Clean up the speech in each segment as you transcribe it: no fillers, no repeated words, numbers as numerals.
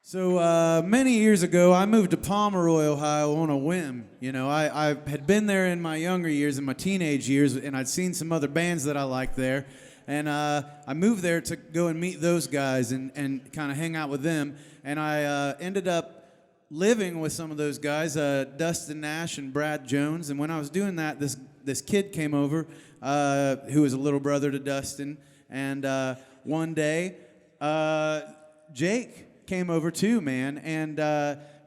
So many years ago, I moved to Pomeroy, Ohio on a whim. You know, I had been there in my younger years, in my teenage years, and I'd seen some other bands that I liked there. And I moved there to go and meet those guys and kind of hang out with them. And I ended up living with some of those guys, Dustin Nash and Brad Jones. And when I was doing that, this kid came over who was a little brother to Dustin. And one day, Jake came over too, man, and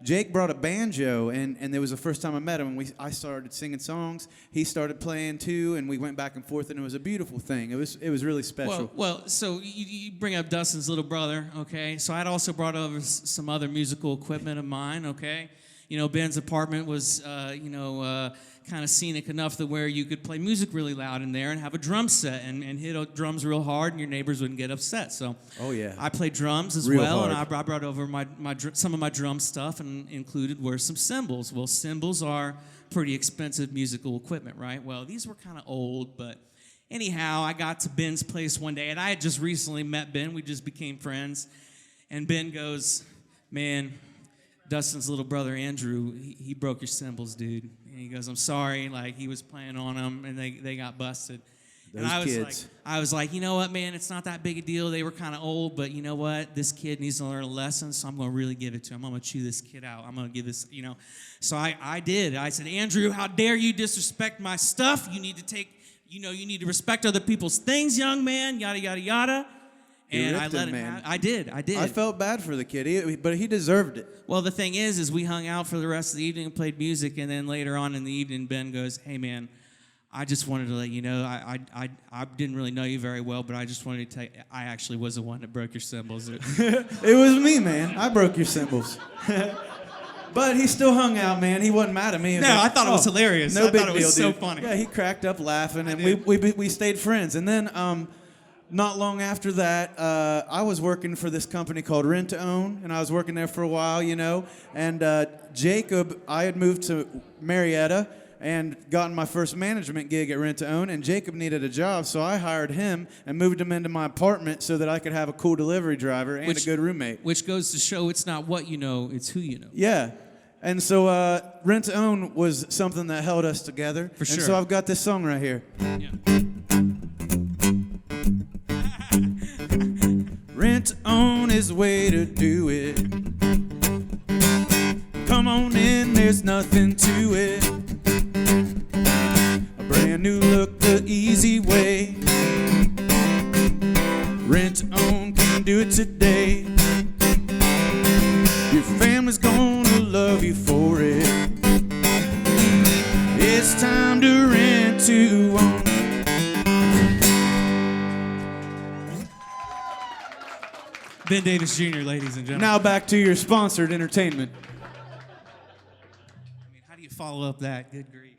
Jake brought a banjo, and it was the first time I met him. And I started singing songs, he started playing too, and we went back and forth, and it was a beautiful thing. It was really special. Well, so you bring up Dustin's little brother, okay? So I'd also brought over some other musical equipment of mine, okay? You know, Ben's apartment was, kind of scenic enough to where you could play music really loud in there and have a drum set and hit drums real hard, and your neighbors wouldn't get upset. So I played drums as real well, hard. and I brought over some of my drum stuff, and included were some cymbals. Well, cymbals are pretty expensive musical equipment, right? Well, these were kind of old, but anyhow, I got to Ben's place one day, and I had just recently met Ben. We just became friends, and Ben goes, "Man, Dustin's little brother Andrew, he broke your cymbals, dude." And he goes, "I'm sorry," like he was playing on them and they got busted. Those and kids. I was like, you know what, man, it's not that big a deal. They were kind of old, but you know what? This kid needs to learn a lesson, so I'm going to really give it to him. I'm going to chew this kid out. I'm going to give this, you know. So I did. I said, "Andrew, how dare you disrespect my stuff? You need to respect other people's things, young man, yada, yada, yada." And I let him have. I did. I felt bad for the kid, but he deserved it. Well, the thing is we hung out for the rest of the evening and played music, and then later on in the evening, Ben goes, "Hey, man, I just wanted to let you know, I didn't really know you very well, but I just wanted to tell you, I actually was the one that broke your cymbals." It was me, man. I broke your cymbals. But he still hung out, man. He wasn't mad at me. I thought it was hilarious. No big deal, it was so dude. funny. Yeah, he cracked up laughing, and we stayed friends. And then not long after that, I was working for this company called Rent-2-Own, and I was working there for a while, you know. And Jacob, I had moved to Marietta and gotten my first management gig at Rent-2-Own, and Jacob needed a job, so I hired him and moved him into my apartment so that I could have a cool delivery driver and a good roommate. Which goes to show it's not what you know, it's who you know. Yeah. And so Rent-to-Own was something that held us together. For sure. And so I've got this song right here. Yeah. Rent-to-Own is the way to do it. Come on in, there's nothing to it. A brand new look, the easy way. Rent-to-Own can do it today. Your family's gonna love you for it. It's time to Rent-to-Own. Ben Davis Jr., ladies and gentlemen. Now back to your sponsored entertainment. I mean, how do you follow up that? Good grief.